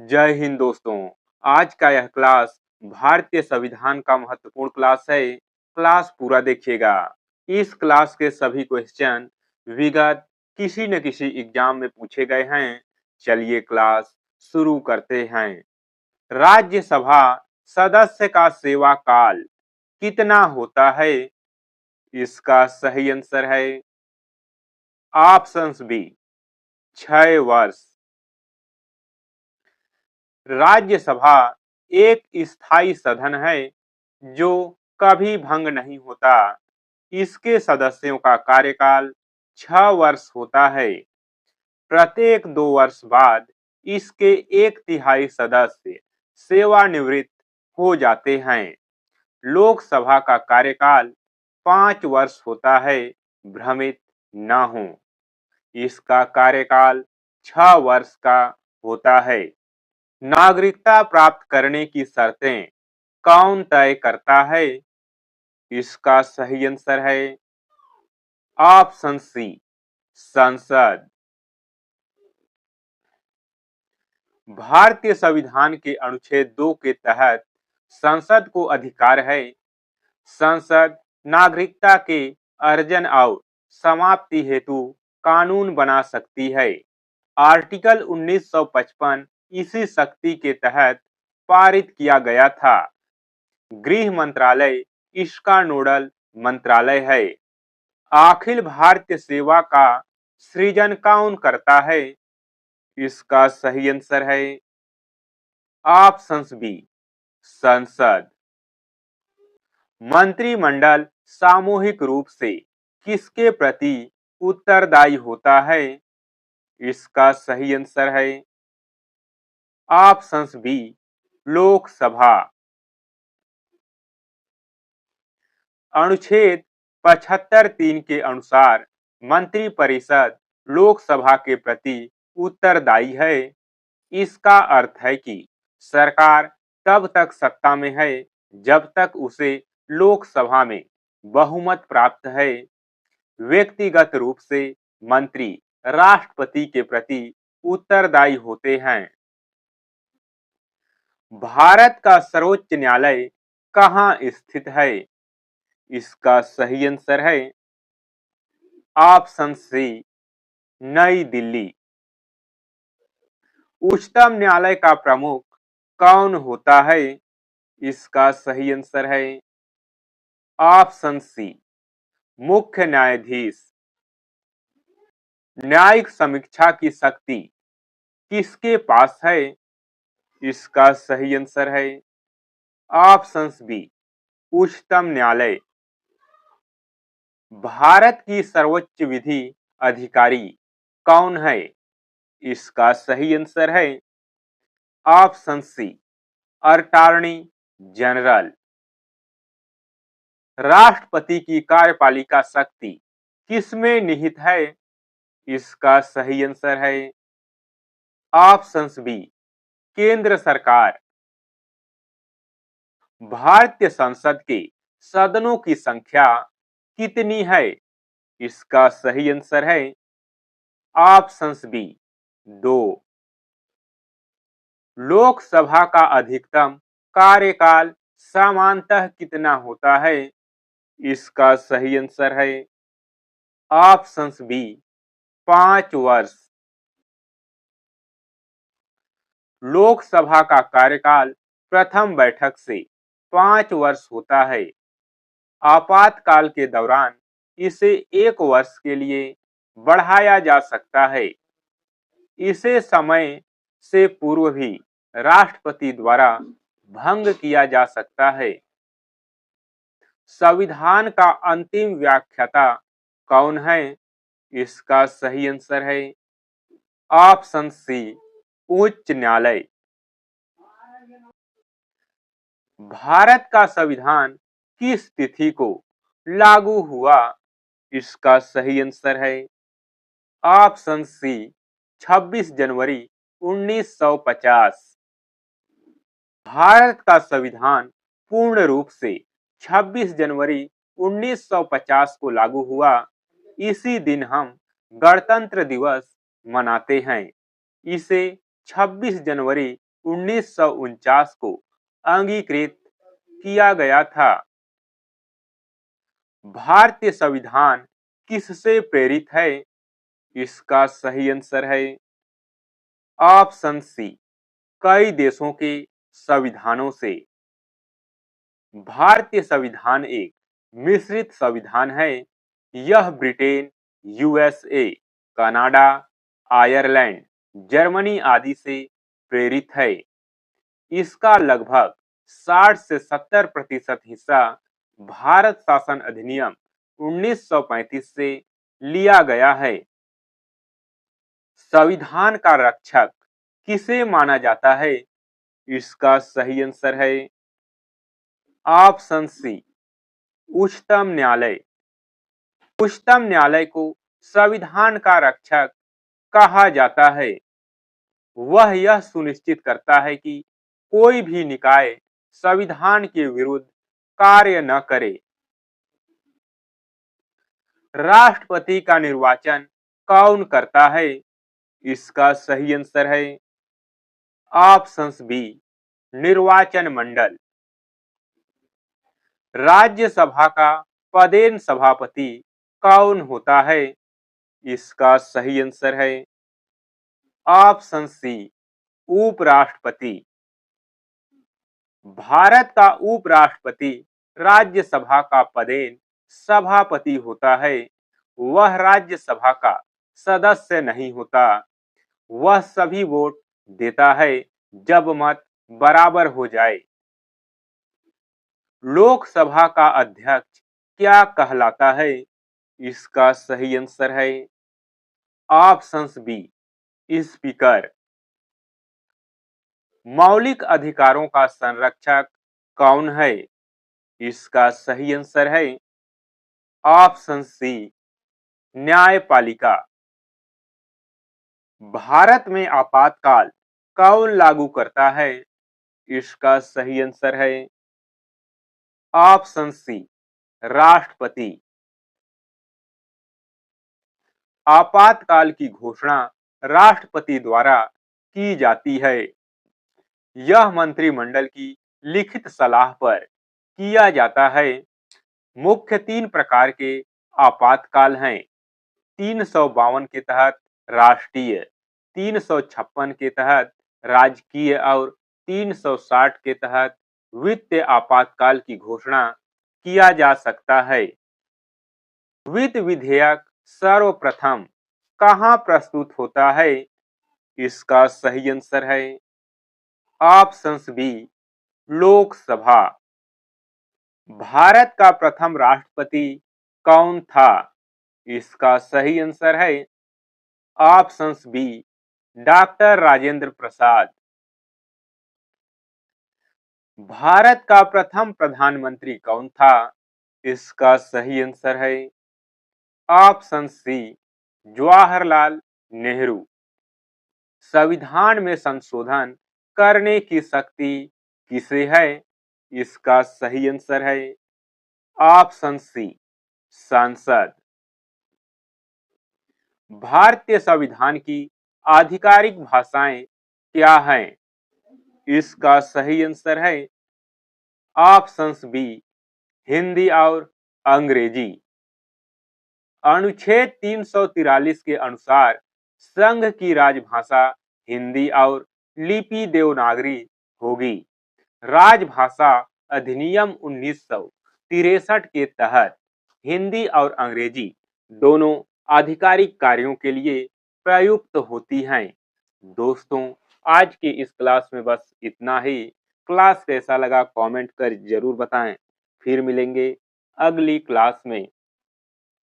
जय हिंद दोस्तों। आज का यह क्लास भारतीय संविधान का महत्वपूर्ण क्लास है। क्लास पूरा देखिएगा। इस क्लास के सभी क्वेश्चन विगत किसी न किसी एग्जाम में पूछे गए हैं। चलिए क्लास शुरू करते हैं। राज्यसभा सदस्य का सेवा काल कितना होता है? इसका सही आंसर है ऑप्शंस बी 6 वर्ष। राज्यसभा एक स्थायी सदन है जो कभी भंग नहीं होता। इसके सदस्यों का कार्यकाल 6 वर्ष होता है। प्रत्येक 2 वर्ष बाद इसके 1/3 सदस्य सेवानिवृत्त हो जाते हैं। लोकसभा का कार्यकाल 5 वर्ष होता है। भ्रमित न हो, इसका कार्यकाल 6 वर्ष का होता है। नागरिकता प्राप्त करने की शर्तें कौन तय करता है? इसका सही आंसर है ऑप्शन सी संसद। भारतीय संविधान के अनुच्छेद 2 के तहत संसद को अधिकार है। संसद नागरिकता के अर्जन और समाप्ति हेतु कानून बना सकती है। आर्टिकल 1955 इसी शक्ति के तहत पारित किया गया था। गृह मंत्रालय इसका नोडल मंत्रालय है। अखिल भारतीय सेवा का सृजन कौन करता है? इसका सही आंसर है ऑप्शंस बी संसद। मंत्रिमंडल सामूहिक रूप से किसके प्रति उत्तरदायी होता है? इसका सही आंसर है ऑप्शंस बी लोकसभा। अनुच्छेद 75(3) के अनुसार मंत्रिपरिषद लोकसभा के प्रति उत्तरदायी है। इसका अर्थ है कि सरकार तब तक सत्ता में है जब तक उसे लोकसभा में बहुमत प्राप्त है। व्यक्तिगत रूप से मंत्री राष्ट्रपति के प्रति उत्तरदायी होते हैं। भारत का सर्वोच्च न्यायालय कहाँ स्थित है? इसका सही आंसर है ऑप्शन सी नई दिल्ली। उच्चतम न्यायालय का प्रमुख कौन होता है? इसका सही आंसर है ऑप्शन सी मुख्य न्यायाधीश। न्यायिक समीक्षा की शक्ति किसके पास है? इसका सही आंसर है ऑप्शन बी उच्चतम न्यायालय। भारत की सर्वोच्च विधि अधिकारी कौन है? इसका सही आंसर है ऑप्शन सी अटॉर्नी जनरल। राष्ट्रपति की कार्यपालिका शक्ति किसमें निहित है? इसका सही आंसर है ऑप्शन बी केंद्र सरकार। भारतीय संसद के सदनों की संख्या कितनी है? इसका सही आंसर है ऑप्शन बी 2। लोकसभा का अधिकतम कार्यकाल सामान्यतः कितना होता है? इसका सही आंसर है ऑप्शन बी 5 वर्ष। लोकसभा का कार्यकाल प्रथम बैठक से 5 वर्ष होता है। आपातकाल के दौरान इसे 1 वर्ष के लिए बढ़ाया जा सकता है। इसे समय से पूर्व भी राष्ट्रपति द्वारा भंग किया जा सकता है। संविधान का अंतिम व्याख्याता कौन है? इसका सही आंसर है ऑप्शन सी उच्च न्यायालय। भारत का संविधान किस तिथि को लागू हुआ? इसका सही आंसर है ऑप्शन सी 26 जनवरी 1950। भारत का संविधान पूर्ण रूप से 26 जनवरी 1950 को लागू हुआ। इसी दिन हम गणतंत्र दिवस मनाते हैं। इसे 26 जनवरी 1949 को अंगीकृत किया गया था। भारतीय संविधान किससे प्रेरित है? इसका सही आंसर है ऑप्शन सी, कई देशों के संविधानों से। भारतीय संविधान एक मिश्रित संविधान है। यह Britain, USA, Canada, Ireland, Germany आदि से प्रेरित है। इसका लगभग 60 से 70% हिस्सा भारत शासन अधिनियम 1935 से लिया गया है। संविधान का रक्षक किसे माना जाता है? इसका सही आंसर है ऑप्शन सी, उच्चतम न्यायालय। उच्चतम न्यायालय को संविधान का रक्षक कहा जाता है। वह यह सुनिश्चित करता है कि कोई भी निकाय संविधान के विरुद्ध कार्य न करे। राष्ट्रपति का निर्वाचन कौन करता है? इसका सही आंसर है ऑप्शन बी, निर्वाचन मंडल। राज्यसभा का पदेन सभापति कौन होता है? इसका सही आंसर है ऑप्शन सी, उपराष्ट्रपति। भारत का उपराष्ट्रपति राज्यसभा का पदेन सभापति होता है। वह राज्यसभा का सदस्य नहीं होता। वह सभी वोट देता है जब मत बराबर हो जाए। लोकसभा का अध्यक्ष क्या कहलाता है? इसका सही आंसर है ऑप्शन बी, स्पीकर। मौलिक अधिकारों का संरक्षक कौन है? इसका सही आंसर है ऑप्शन सी, न्यायपालिका। भारत में आपातकाल कौन लागू करता है? इसका सही आंसर है ऑप्शन सी, राष्ट्रपति। आपातकाल की घोषणा राष्ट्रपति द्वारा की जाती है। यह मंत्रिमंडल की लिखित सलाह पर किया जाता है। मुख्य 3 प्रकार के आपातकाल हैं। 352 के तहत राष्ट्रीय, 356 के तहत राजकीय और 360 के तहत वित्तीय आपातकाल की घोषणा किया जा सकता है। वित्त विधेयक सर्वप्रथम कहां प्रस्तुत होता है? इसका सही आंसर है ऑप्शन बी, लोकसभा। भारत का प्रथम राष्ट्रपति कौन था? इसका सही आंसर है option B, doctor Rajendra Prasad. Bharat का प्रथम प्रधानमंत्री कौन था? इसका सही आंसर है ऑप्शन सी, जवाहरलाल नेहरू। संविधान में संशोधन करने की शक्ति किसे है? इसका सही आंसर है ऑप्शन सी, संसद। भारतीय संविधान की आधिकारिक भाषाएं क्या हैं? इसका सही आंसर है ऑप्शन बी, हिंदी और अंग्रेजी। अनुच्छेद 343 के अनुसार संघ की राजभाषा हिंदी और लिपि देवनागरी होगी। राजभाषा अधिनियम 1963 के तहत हिंदी और अंग्रेजी दोनों आधिकारिक कार्यों के लिए प्रयुक्त होती हैं। दोस्तों, आज की इस क्लास में बस इतना ही। क्लास कैसा लगा कमेंट कर जरूर बताएं। फिर मिलेंगे अगली क्लास में।